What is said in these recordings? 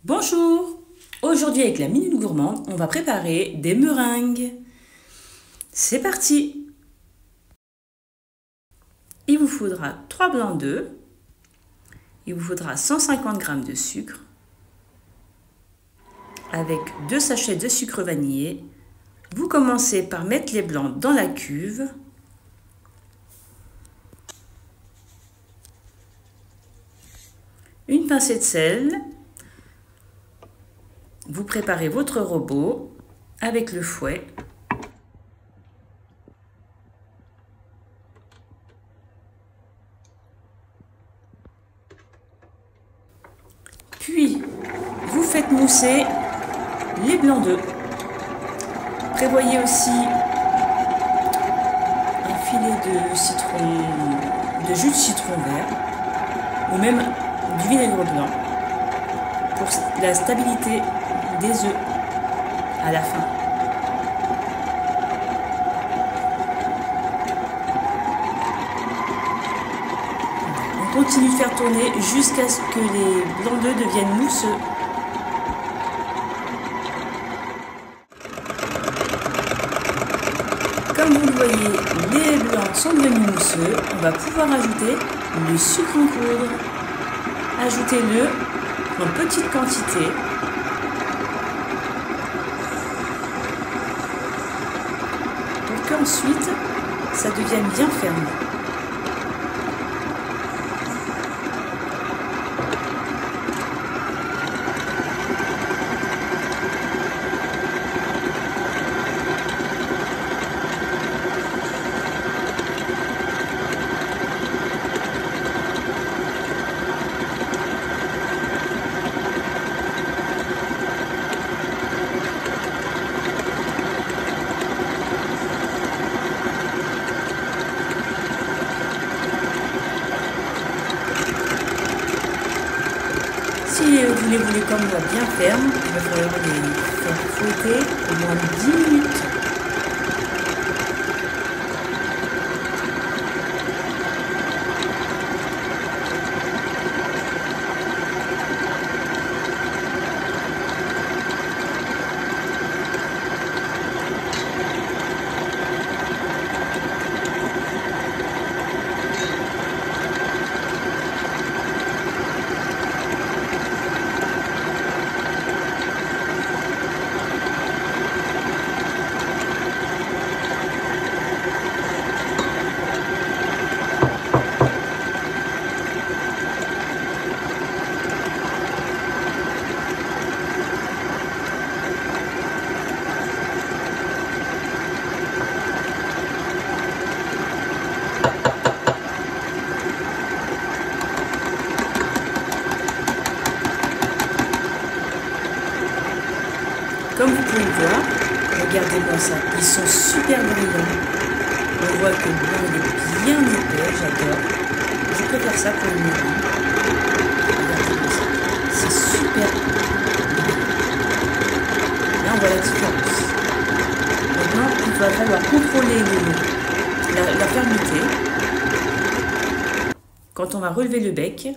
Bonjour! Aujourd'hui avec la Minute Gourmande, on va préparer des meringues. C'est parti! Il vous faudra 3 blancs d'œufs, il vous faudra 150 g de sucre, avec 2 sachets de sucre vanillé. Vous commencez par mettre les blancs dans la cuve. Une pincée de sel. Vous préparez votre robot avec le fouet. Puis, vous faites mousser les blancs d'œufs. Prévoyez aussi un filet de citron, de jus de citron vert, ou même du vinaigre blanc, pour la stabilité des œufs à la fin. On continue de faire tourner jusqu'à ce que les blancs d'œufs deviennent mousseux. Comme vous le voyez, les blancs sont devenus mousseux. On va pouvoir ajouter le sucre en poudre. Ajoutez-le en petite quantité. Pour qu'ensuite, ça devienne bien ferme. Si vous les voulez comme moi bien fermes, il va falloir les faire fouetter au moins 10 minutes. Comme vous pouvez le voir, regardez-moi ça, ils sont super brillants. On voit que le blanc est bien épais, j'adore. Je préfère ça pour une meringue. Regardez-moi ça, c'est super brillant. Là, on voit la différence. Maintenant, il va falloir contrôler la fermeté. Quand on va relever le bec,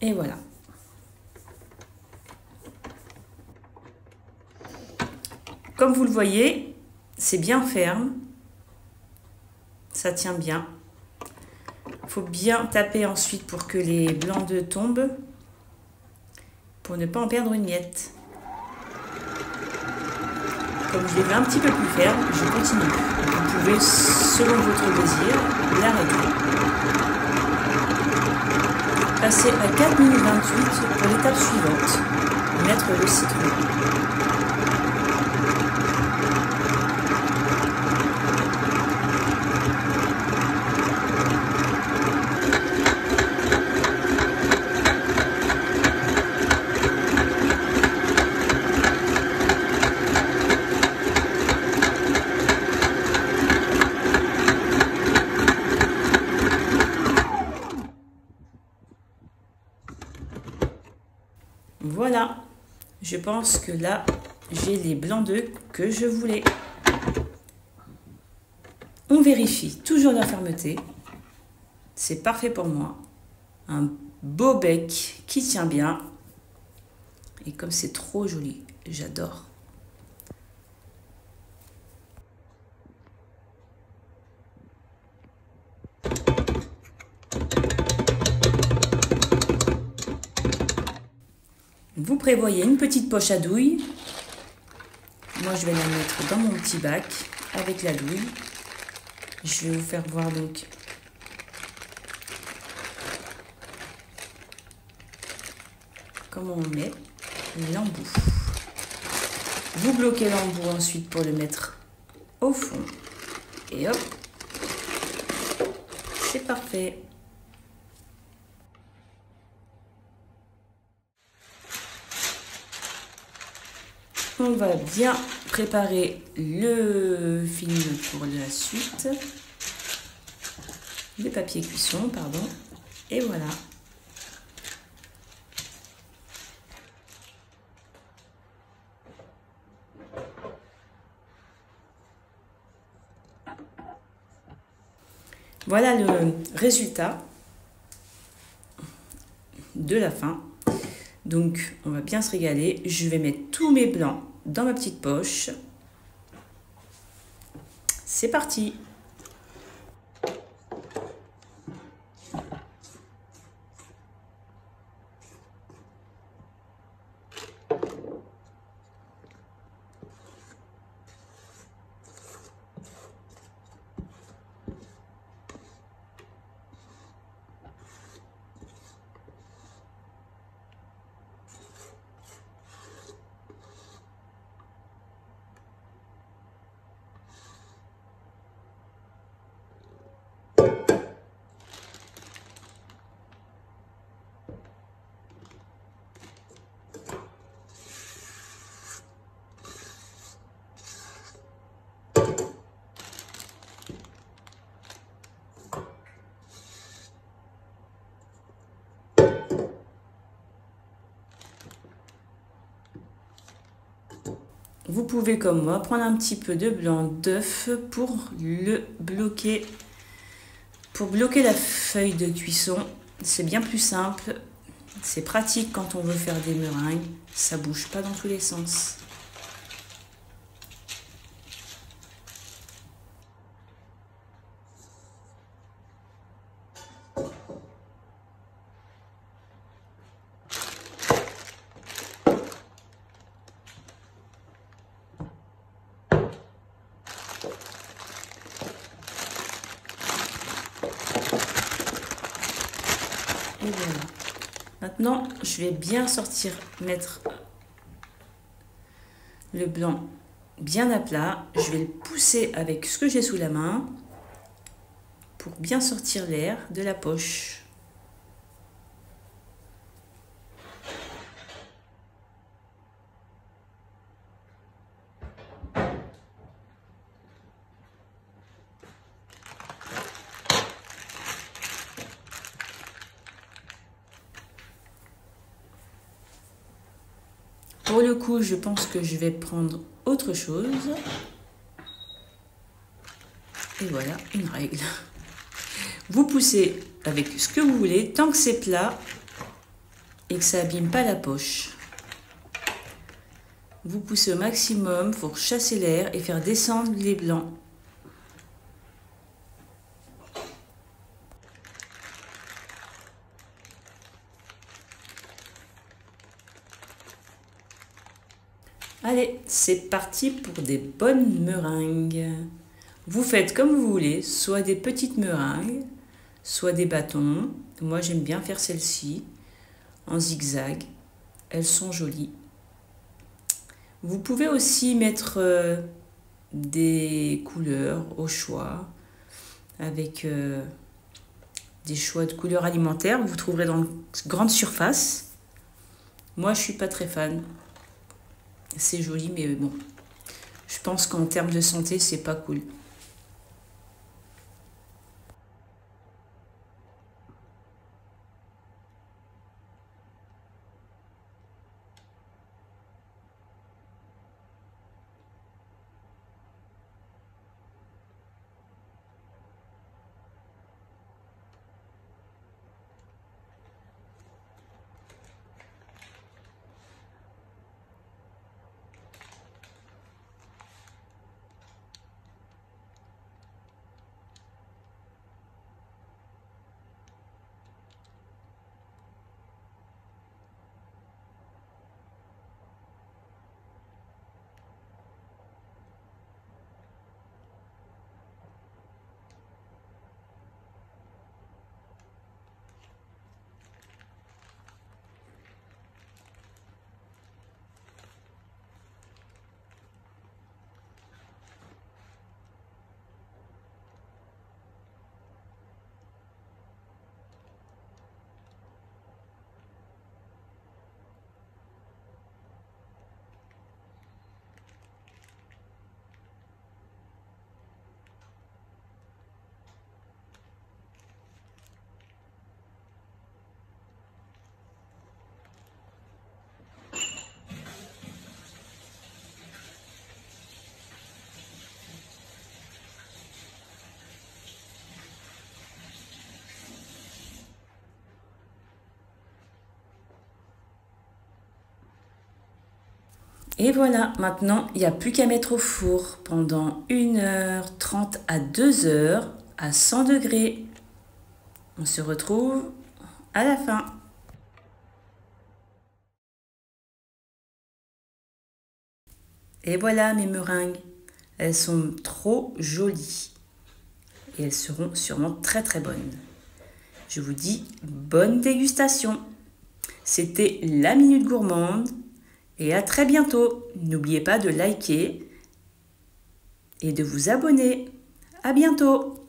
et voilà. Comme vous le voyez, c'est bien ferme, ça tient bien. Il faut bien taper ensuite pour que les blancs d'œufs tombent, pour ne pas en perdre une miette. Comme je l'ai vu un petit peu plus ferme, je continue. Vous pouvez, selon votre désir, l'arrêter. Passez à 4 minutes 28 pour l'étape suivante, mettre le citron. Voilà, je pense que là, j'ai les blancs d'œufs que je voulais. On vérifie toujours la fermeté. C'est parfait pour moi. Un beau bec qui tient bien. Et comme c'est trop joli, j'adore. Vous prévoyez une petite poche à douille. Moi, je vais la mettre dans mon petit bac avec la douille. Je vais vous faire voir donc comment on met l'embout. Vous bloquez l'embout ensuite pour le mettre au fond. Et hop, c'est parfait. On va bien préparer le film pour la suite. Le papier cuisson, pardon. Et voilà. Voilà le résultat de la fin. Donc, on va bien se régaler. Je vais mettre tous mes blancs dans ma petite poche. C'est parti! Vous pouvez, comme moi, prendre un petit peu de blanc d'œuf pour bloquer la feuille de cuisson. C'est bien plus simple. C'est pratique quand on veut faire des meringues. Ça bouge pas dans tous les sens. Et voilà. Maintenant, je vais bien mettre le blanc bien à plat. Je vais le pousser avec ce que j'ai sous la main pour bien sortir l'air de la poche. Pour le coup, je pense que je vais prendre autre chose. Et voilà, une règle. Vous poussez avec ce que vous voulez, tant que c'est plat et que ça n'abîme pas la poche. Vous poussez au maximum pour chasser l'air et faire descendre les blancs. Allez, c'est parti pour des bonnes meringues. Vous faites comme vous voulez, soit des petites meringues, soit des bâtons. Moi, j'aime bien faire celles-ci en zigzag. Elles sont jolies. Vous pouvez aussi mettre des couleurs au choix, avec des choix de couleurs alimentaires. Vous trouverez dans une grande surface. Moi, je suis pas très fan. C'est joli, mais bon, je pense qu'en termes de santé, c'est pas cool. Et voilà, maintenant, il n'y a plus qu'à mettre au four pendant 1h30 à 2h à 100 degrés. On se retrouve à la fin. Et voilà mes meringues. Elles sont trop jolies. Et elles seront sûrement très très bonnes. Je vous dis bonne dégustation. C'était la Minute Gourmande. Et à très bientôt. N'oubliez pas de liker et de vous abonner. À bientôt.